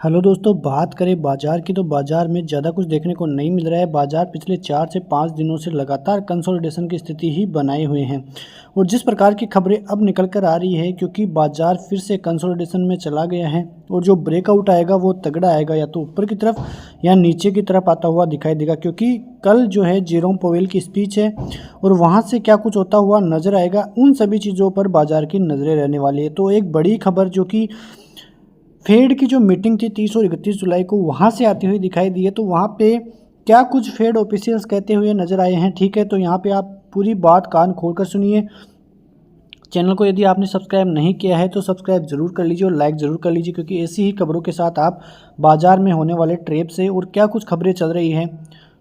Hello दोस्तों, बात करें बाजार की तो बाजार में ज़्यादा कुछ देखने को नहीं मिल रहा है। बाजार पिछले 4 से 5 दिनों से लगातार कंसोलिडेशन की स्थिति ही बनाए हुए हैं और जिस प्रकार की खबरें अब निकल कर आ रही है, क्योंकि बाजार फिर से कंसोलिडेशन में चला गया है और जो ब्रेकआउट आएगा वो तगड़ा आएगा, या तो ऊपर की तरफ या नीचे की तरफ आता हुआ दिखाई देगा। क्योंकि कल जो है जेरोम पोवेल की स्पीच है और वहाँ से क्या कुछ होता हुआ नजर आएगा, उन सभी चीज़ों पर बाजार की नज़रें रहने वाली है। तो एक बड़ी खबर जो कि फेड की जो मीटिंग थी 30 और 31 जुलाई को, वहाँ से आती हुई दिखाई दी है। तो वहाँ पे क्या कुछ फेड ऑफिशियल्स कहते हुए नज़र आए हैं, ठीक है। तो यहाँ पे आप पूरी बात कान खोल कर सुनिए। चैनल को यदि आपने सब्सक्राइब नहीं किया है तो सब्सक्राइब जरूर कर लीजिए और लाइक ज़रूर कर लीजिए, क्योंकि ऐसी ही खबरों के साथ आप बाजार में होने वाले ट्रेप से और क्या कुछ खबरें चल रही हैं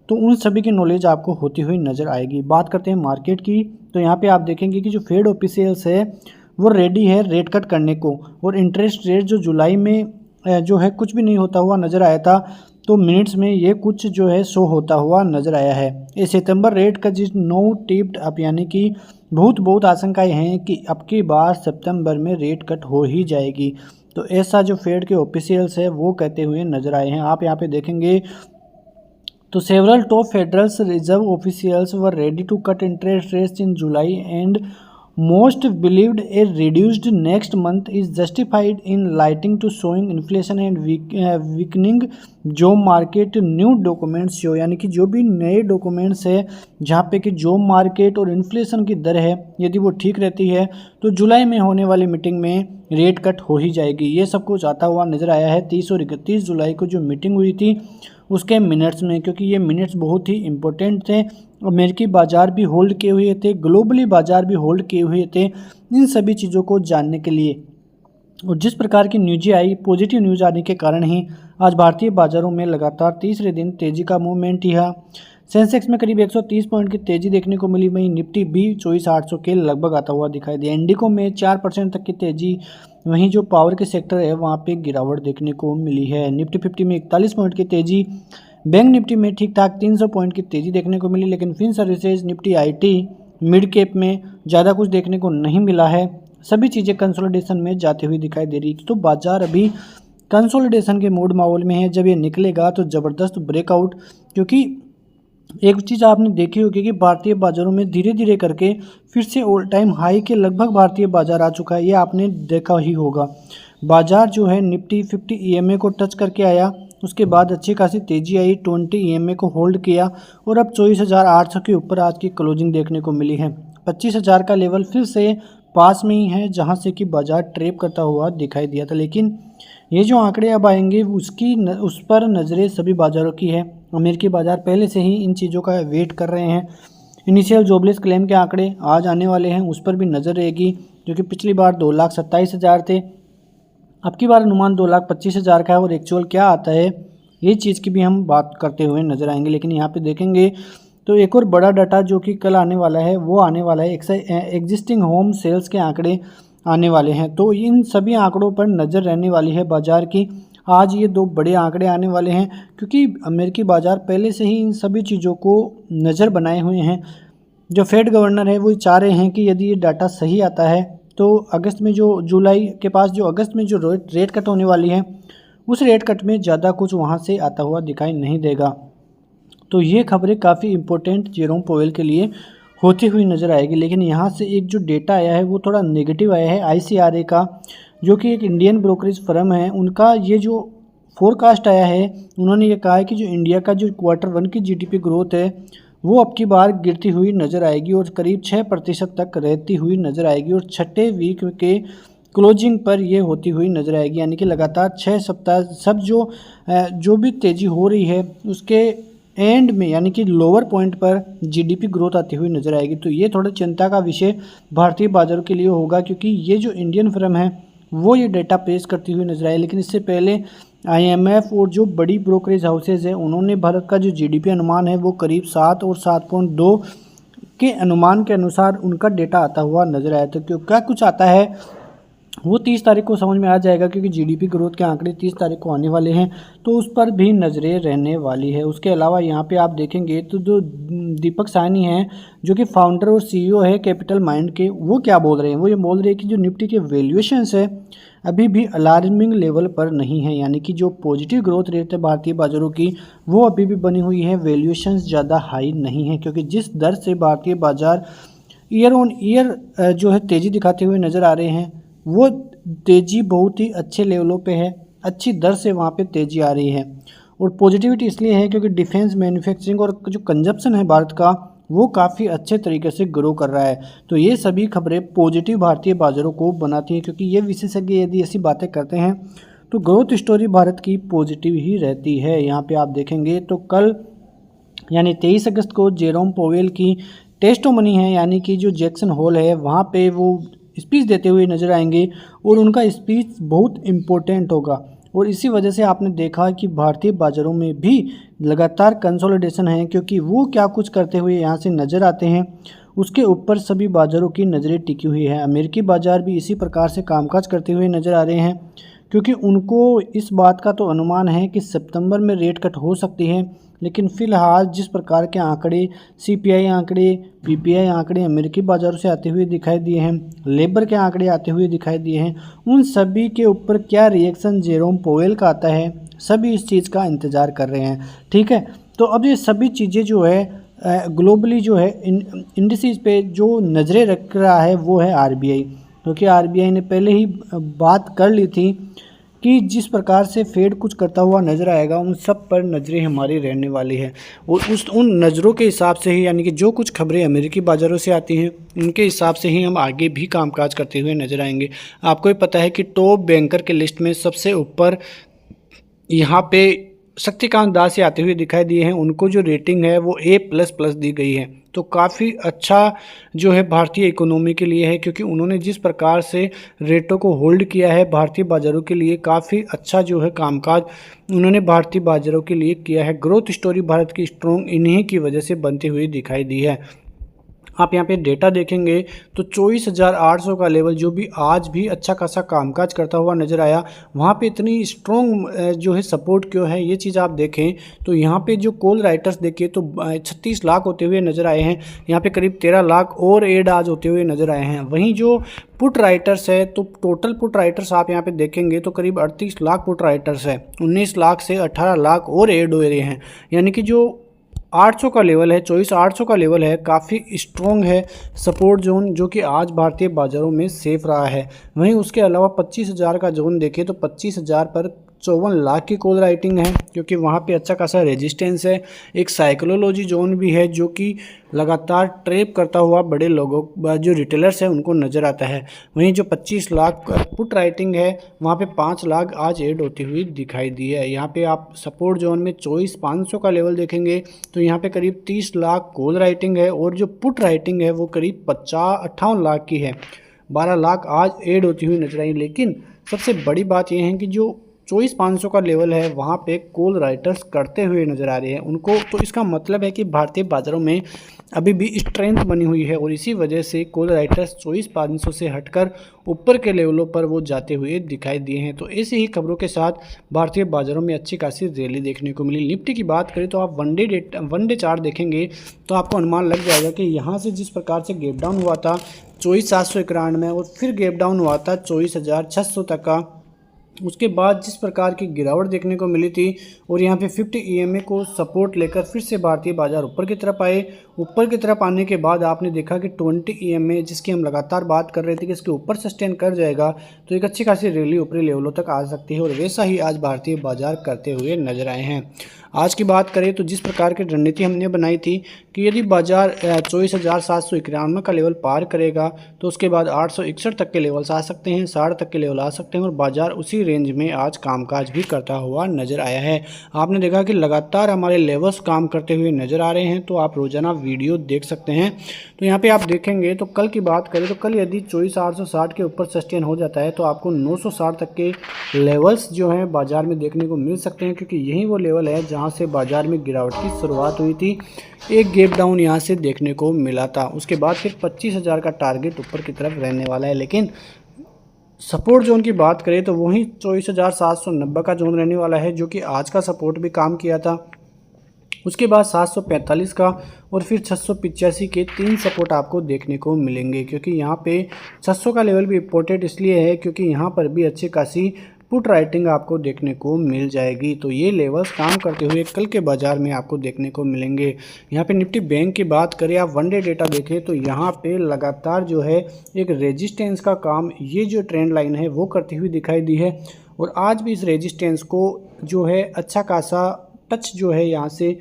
तो उन सभी की नॉलेज आपको होती हुई नज़र आएगी। बात करते हैं मार्केट की, तो यहाँ पे आप देखेंगे कि जो फेड ऑफिशियल्स है वो रेडी है रेट कट करने को, और इंटरेस्ट रेट जो जुलाई में जो है कुछ भी नहीं होता हुआ नज़र आया था, तो मिनट्स में ये कुछ जो है शो होता हुआ नज़र आया है। ये सितंबर रेट का जिस नो टिप्ड अप, यानी कि बहुत आशंकाएं हैं कि अब की बार सितंबर में रेट कट हो ही जाएगी। तो ऐसा जो फेड के ऑफिशियल्स है वो कहते हुए नज़र आए हैं। आप यहाँ पे देखेंगे तो several top Federal Reserve officials were ready to cut interest rates in July and most believed a reduced next month is justified in lighting to showing inflation and weakening job market. New documents show, यानी कि जो भी नए documents है जहाँ पे कि job market और इन्फ्लेशन की दर है यदि वो ठीक रहती है तो जुलाई में होने वाली मीटिंग में रेट कट हो ही जाएगी। ये सब कुछ आता हुआ नज़र आया है 30 और 31 जुलाई को जो मीटिंग हुई थी उसके मिनट्स में, क्योंकि ये मिनट्स बहुत ही इंपॉर्टेंट थे। अमेरिकी बाजार भी होल्ड किए हुए थे, ग्लोबली बाजार भी होल्ड किए हुए थे इन सभी चीज़ों को जानने के लिए। और जिस प्रकार की न्यूज़ें आई, पॉजिटिव न्यूज़ आने के कारण ही आज भारतीय बाजारों में लगातार तीसरे दिन तेज़ी का मूवमेंट रहा। सेंसेक्स में करीब 130 पॉइंट की तेज़ी देखने को मिली, वहीं निफ्टी भी 24,800 के लगभग आता हुआ दिखाई दिया। इंडिको में 4% तक की तेज़ी, वहीं जो पावर के सेक्टर है वहाँ पे गिरावट देखने को मिली है। निफ्टी 50 में 41 पॉइंट की तेज़ी, बैंक निफ्टी में ठीक ठाक 300 पॉइंट की तेज़ी देखने को मिली, लेकिन Fin Services, Nifty IT, mid cap में ज़्यादा कुछ देखने को नहीं मिला है। सभी चीज़ें कंसोलिडेशन में जाती हुई दिखाई दे रही। तो बाजार अभी कंसोलिडेशन के मूड माहौल में है। जब ये निकलेगा तो ज़बरदस्त ब्रेकआउट, क्योंकि एक चीज़ आपने देखी होगी कि भारतीय बाज़ारों में धीरे धीरे करके फिर से ऑल टाइम हाई के लगभग भारतीय बाज़ार आ चुका है। ये आपने देखा ही होगा। बाज़ार जो है निफ्टी 50 ईएमए को टच करके आया, उसके बाद अच्छी खासी तेज़ी आई, 20 ईएमए को होल्ड किया और अब 24,800 के ऊपर आज की क्लोजिंग देखने को मिली है। 25,000 का लेवल फिर से पास में ही है जहां से कि बाज़ार ट्रेप करता हुआ दिखाई दिया था। लेकिन ये जो आंकड़े अब आएंगे उस पर नज़रें सभी बाज़ारों की है। अमेरिकी बाज़ार पहले से ही इन चीज़ों का वेट कर रहे हैं। इनिशियल जॉबलेस क्लेम के आंकड़े आज आने वाले हैं, उस पर भी नज़र रहेगी, जो कि पिछली बार 2,27,000 थे। अब की बार अनुमान 2,25,000 का है और एक्चुअल क्या आता है ये चीज़ की भी हम बात करते हुए नजर आएंगे। लेकिन यहाँ पे देखेंगे तो एक और बड़ा डाटा जो कि कल आने वाला है वो आने वाला है, एग्जिस्टिंग होम सेल्स के आंकड़े आने वाले हैं। तो इन सभी आंकड़ों पर नज़र रहने वाली है बाज़ार की। आज ये दो बड़े आंकड़े आने वाले हैं, क्योंकि अमेरिकी बाज़ार पहले से ही इन सभी चीज़ों को नज़र बनाए हुए हैं। जो फेड गवर्नर है वो चाह रहे हैं कि यदि ये डाटा सही आता है तो अगस्त में जो जुलाई के पास जो अगस्त में जो रेट कट होने वाली है उस रेट कट में ज़्यादा कुछ वहाँ से आता हुआ दिखाई नहीं देगा। तो ये खबरें काफ़ी इम्पोर्टेंट जेरोम पोवेल के लिए होती हुई नज़र आएगी। लेकिन यहाँ से एक जो डेटा आया है वो थोड़ा नेगेटिव आया है ICRA का, जो कि एक इंडियन ब्रोकरेज फर्म है। उनका ये जो फोरकास्ट आया है, उन्होंने ये कहा है कि जो इंडिया का जो Q1 की GDP ग्रोथ है वो अब की बार गिरती हुई नज़र आएगी और करीब 6% तक रहती हुई नज़र आएगी, और छठे वीक के क्लोजिंग पर ये होती हुई नज़र आएगी। यानी कि लगातार 6 सप्ताह सब जो भी तेज़ी हो रही है उसके एंड में, यानी कि लोअर पॉइंट पर GDP ग्रोथ आती हुई नज़र आएगी। तो ये थोड़ा चिंता का विषय भारतीय बाजारों के लिए होगा, क्योंकि ये जो इंडियन फर्म है वो ये डेटा पेश करती हुई नज़र आई। लेकिन इससे पहले IMF और जो बड़ी ब्रोकरेज हाउसेज हैं उन्होंने भारत का जो GDP अनुमान है वो करीब 7 और 7.2 के अनुमान के अनुसार उनका डेटा आता हुआ नज़र आया। तो क्यों क्या कुछ आता है वो 30 तारीख को समझ में आ जाएगा, क्योंकि जीडीपी ग्रोथ के आंकड़े 30 तारीख को आने वाले हैं, तो उस पर भी नज़रें रहने वाली है। उसके अलावा यहाँ पे आप देखेंगे तो जो दीपक साहनी हैं, जो कि फाउंडर और सीईओ है कैपिटल माइंड के, वो क्या बोल रहे हैं? वो ये बोल रहे हैं कि जो निफ्टी के वैल्यूएशंस है अभी भी अलार्मिंग लेवल पर नहीं है, यानी कि जो पॉजिटिव ग्रोथ रेट है भारतीय बाजारों की वो अभी भी बनी हुई है, वैल्यूएशंस ज़्यादा हाई नहीं है। क्योंकि जिस दर से भारतीय बाजार ईयर ऑन ईयर जो है तेज़ी दिखाते हुए नज़र आ रहे हैं, वो तेज़ी बहुत ही अच्छे लेवलों पे है, अच्छी दर से वहाँ पे तेज़ी आ रही है। और पॉजिटिविटी इसलिए है क्योंकि डिफेंस, मैन्युफैक्चरिंग और जो कंजप्शन है भारत का वो काफ़ी अच्छे तरीके से ग्रो कर रहा है। तो ये सभी खबरें पॉजिटिव भारतीय बाजारों को बनाती हैं, क्योंकि ये विशेषज्ञ यदि ऐसी बातें करते हैं तो ग्रोथ स्टोरी भारत की पॉजिटिव ही रहती है। यहाँ पे आप देखेंगे तो कल यानी 23 अगस्त को जेरोम पोवेल की टेस्टोमनी है, यानी कि जो जैक्सन होल है वहाँ पे वो स्पीच देते हुए नजर आएंगे और उनका स्पीच बहुत इम्पोर्टेंट होगा। और इसी वजह से आपने देखा कि भारतीय बाज़ारों में भी लगातार कंसोलिडेशन है, क्योंकि वो क्या कुछ करते हुए यहाँ से नज़र आते हैं उसके ऊपर सभी बाज़ारों की नज़रें टिकी हुई है। अमेरिकी बाज़ार भी इसी प्रकार से कामकाज करते हुए नज़र आ रहे हैं, क्योंकि उनको इस बात का तो अनुमान है कि सितंबर में रेट कट हो सकती है। लेकिन फ़िलहाल जिस प्रकार के आंकड़े, सीपीआई आंकड़े, पीपीआई आंकड़े अमेरिकी बाज़ारों से आते हुए दिखाई दिए हैं, लेबर के आंकड़े आते हुए दिखाई दिए हैं, उन सभी के ऊपर क्या रिएक्शन जेरोम पोवेल का आता है, सभी इस चीज़ का इंतज़ार कर रहे हैं। ठीक है, तो अब ये सभी चीज़ें जो है ग्लोबली जो है इंडिसेस पे जो नज़रें रख रहा है वो है आरबीआई, क्योंकि आरबीआई ने पहले ही बात कर ली थी कि जिस प्रकार से फेड कुछ करता हुआ नज़र आएगा उन सब पर नज़रें हमारी रहने वाली है। और उन नज़रों के हिसाब से ही, यानी कि जो कुछ खबरें अमेरिकी बाज़ारों से आती हैं उनके हिसाब से ही हम आगे भी कामकाज करते हुए नज़र आएंगे। आपको ही पता है कि टॉप बैंकर के लिस्ट में सबसे ऊपर यहाँ पे शक्तिकांत दास से आते हुए दिखाई दिए हैं। उनको जो रेटिंग है वो A++ दी गई है, तो काफ़ी अच्छा जो है भारतीय इकोनॉमी के लिए है, क्योंकि उन्होंने जिस प्रकार से रेटों को होल्ड किया है भारतीय बाज़ारों के लिए काफ़ी अच्छा जो है कामकाज उन्होंने भारतीय बाज़ारों के लिए किया है। ग्रोथ स्टोरी भारत की स्ट्रॉन्ग इन्हीं की वजह से बनती हुई दिखाई दी है। आप यहाँ पे डेटा देखेंगे तो 24,800 का लेवल जो भी आज भी अच्छा खासा कामकाज करता हुआ नज़र आया, वहाँ पे इतनी स्ट्रॉन्ग जो है सपोर्ट क्यों है, ये चीज़ आप देखें तो यहाँ पे जो कॉल राइटर्स देखिए तो 36 लाख होते हुए नज़र आए हैं। यहाँ पे करीब 13 लाख और एड आज होते हुए नज़र आए हैं। वहीं जो पुट राइटर्स है तो टोटल पुट राइटर्स आप यहाँ पे देखेंगे तो करीब 38 लाख पुट राइटर्स है, 19 लाख से 18 लाख और एड हो रहे हैं, यानी कि जो 800 का लेवल है, 24,800 का लेवल है, काफ़ी स्ट्रॉन्ग है सपोर्ट जोन, जो कि आज भारतीय बाज़ारों में सेफ रहा है। वहीं उसके अलावा 25,000 का जोन देखें तो 25,000 पर 54 लाख की कॉल राइटिंग है, क्योंकि वहाँ पे अच्छा खासा रेजिस्टेंस है। एक साइकोलॉजी जोन भी है जो कि लगातार ट्रेप करता हुआ बड़े लोगों जो रिटेलर्स हैं उनको नज़र आता है। वहीं जो 25 लाख पुट राइटिंग है वहाँ पे 5 लाख आज ऐड होती हुई दिखाई दी है। यहाँ पे आप सपोर्ट जोन में 24,500 का लेवल देखेंगे तो यहाँ पे करीब 30 लाख कॉल राइटिंग है, और जो पुट राइटिंग है वो करीब 58 लाख की है, 12 लाख आज ऐड होती हुई नजर आई। लेकिन सबसे बड़ी बात यह है कि जो 24,500 का लेवल है वहाँ पे कॉल राइटर्स करते हुए नज़र आ रहे हैं उनको, तो इसका मतलब है कि भारतीय बाज़ारों में अभी भी स्ट्रेंथ बनी हुई है, और इसी वजह से कॉल राइटर्स 24,500 से हटकर ऊपर के लेवलों पर वो जाते हुए दिखाई दिए हैं। तो ऐसी ही खबरों के साथ भारतीय बाज़ारों में अच्छी खासी रैली देखने को मिली। निफ्टी की बात करें तो आप वन डे चार्ट देखेंगे तो आपको अनुमान लग जाएगा कि यहाँ से जिस प्रकार से गैप डाउन हुआ था 24,791 में, और फिर गैप डाउन हुआ था 24,600 तक का, उसके बाद जिस प्रकार की गिरावट देखने को मिली थी, और यहाँ पे 50 EMA को सपोर्ट लेकर फिर से भारतीय बाजार ऊपर की तरफ आए। ऊपर की तरफ आने के बाद आपने देखा कि 20 EMA जिसकी हम लगातार बात कर रहे थे कि इसके ऊपर सस्टेन कर जाएगा तो एक अच्छी खासी रैली ऊपरी लेवलों तक आ सकती है, और वैसा ही आज भारतीय बाजार करते हुए नजर आए हैं। आज की बात करें तो जिस प्रकार की रणनीति हमने बनाई थी कि यदि बाजार 24,791 का लेवल पार करेगा तो उसके बाद 861 तक के लेवल्स आ सकते हैं, 60 तक के लेवल आ सकते हैं, और बाजार उसी रेंज में आज कामकाज भी करता हुआ नजर आया है। आपने देखा कि लगातार हमारे लेवल्स काम करते हुए नजर आ रहे हैं, तो आप रोजाना वीडियो देख सकते हैं। तो यहाँ पे आप देखेंगे तो कल की बात करें तो कल यदि 24,860 के ऊपर सस्टेन हो जाता है तो आपको 960 तक के लेवल्स जो हैं बाजार में देखने को मिल सकते हैं, क्योंकि यही वो लेवल है जहाँ से बाजार में गिरावट की शुरुआत हुई थी। एक गैप डाउन यहाँ से देखने को मिला था, उसके बाद फिर 25,000 का टारगेट ऊपर की तरफ रहने वाला है। लेकिन सपोर्ट जोन की बात करें तो वही 24,790 का जोन रहने वाला है, जो कि आज का सपोर्ट भी काम किया था। उसके बाद 745 का और फिर 685 के 3 सपोर्ट आपको देखने को मिलेंगे, क्योंकि यहाँ पे 600 का लेवल भी इम्पोर्टेंट इसलिए है क्योंकि यहाँ पर भी अच्छी खासी पुट राइटिंग आपको देखने को मिल जाएगी। तो ये लेवल्स काम करते हुए कल के बाज़ार में आपको देखने को मिलेंगे। यहाँ पे निफ्टी बैंक की बात करें, आप वन डे डेटा देखें तो यहाँ पे लगातार जो है एक रेजिस्टेंस का काम ये जो ट्रेंड लाइन है वो करती हुई दिखाई दी है, और आज भी इस रेजिस्टेंस को जो है अच्छा खासा टच जो है यहाँ से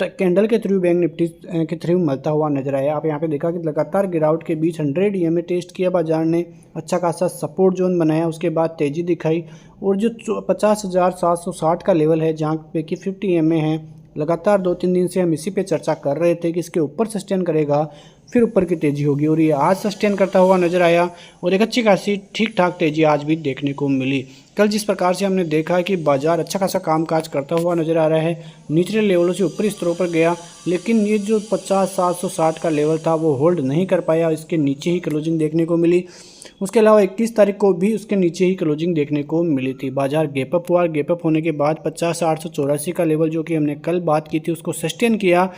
कैंडल के थ्रू बैंक निफ्टी के थ्रू मिलता हुआ नजर आया। आप यहाँ पे देखा कि लगातार गिरावट के बीच 100 EMA टेस्ट किया बाजार ने, अच्छा खासा सपोर्ट जोन बनाया, उसके बाद तेज़ी दिखाई, और जो 50,760 का लेवल है जहाँ पे कि 50 EMA है, लगातार 2-3 दिन से हम इसी पे चर्चा कर रहे थे कि इसके ऊपर सस्टेन करेगा फिर ऊपर की तेज़ी होगी, और ये आज सस्टेन करता हुआ नजर आया और एक अच्छी खासी ठीक ठाक तेज़ी आज भी देखने को मिली। कल जिस प्रकार से हमने देखा है कि बाजार अच्छा खासा कामकाज करता हुआ नजर आ रहा है, निचले लेवलों से ऊपरी स्तरों पर गया, लेकिन ये जो 50,760 का लेवल था वो होल्ड नहीं कर पाया, इसके नीचे ही क्लोजिंग देखने को मिली। उसके अलावा 21 तारीख को भी उसके नीचे ही क्लोजिंग देखने को मिली थी। बाजार गैप अप हुआ, गैप अप होने के बाद 50,884 का लेवल जो कि हमने कल बात की थी उसको सस्टेन किया।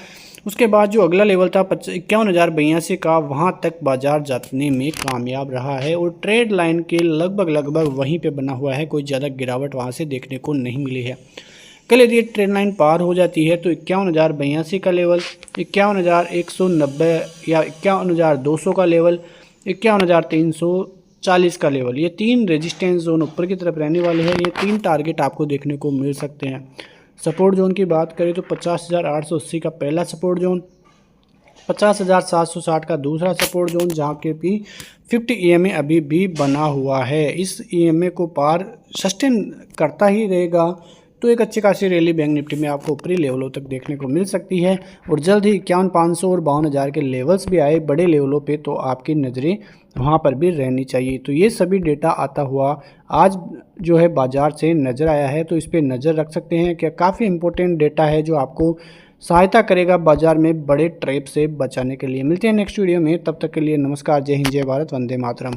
उसके बाद जो अगला लेवल था 51,082 का, वहाँ तक बाजार जाने में कामयाब रहा है और ट्रेड लाइन के लगभग वहीं पे बना हुआ है, कोई ज़्यादा गिरावट वहाँ से देखने को नहीं मिली है। कल यदि ट्रेड लाइन पार हो जाती है तो 51,082 का लेवल, 51,190 या 51,200 का लेवल, 51,340 का लेवल, ये 3 रेजिस्टेंस जोन ऊपर की तरफ रहने वाले हैं। ये 3 टारगेट आपको देखने को मिल सकते हैं। सपोर्ट जोन की बात करें तो 50,880 का पहला सपोर्ट जोन, 50,760 का दूसरा सपोर्ट जोन, जहाँ के भी 50 EMA अभी भी बना हुआ है। इस EMA को पार सस्टेन करता ही रहेगा तो एक अच्छी खासी रैली बैंक निफ्टी में आपको ऊपरी लेवलों तक देखने को मिल सकती है, और जल्द ही 51,500 और 52,000 के लेवल्स भी आए बड़े लेवलों पे, तो आपकी नज़रें वहाँ पर भी रहनी चाहिए। तो ये सभी डेटा आता हुआ आज जो है बाजार से नज़र आया है, तो इस पर नज़र रख सकते हैं कि काफ़ी इंपॉर्टेंट डेटा है जो आपको सहायता करेगा बाजार में बड़े ट्रैप से बचाने के लिए। मिलते हैं नेक्स्ट वीडियो में, तब तक के लिए नमस्कार, जय हिंद, जय भारत, वंदे मातरम।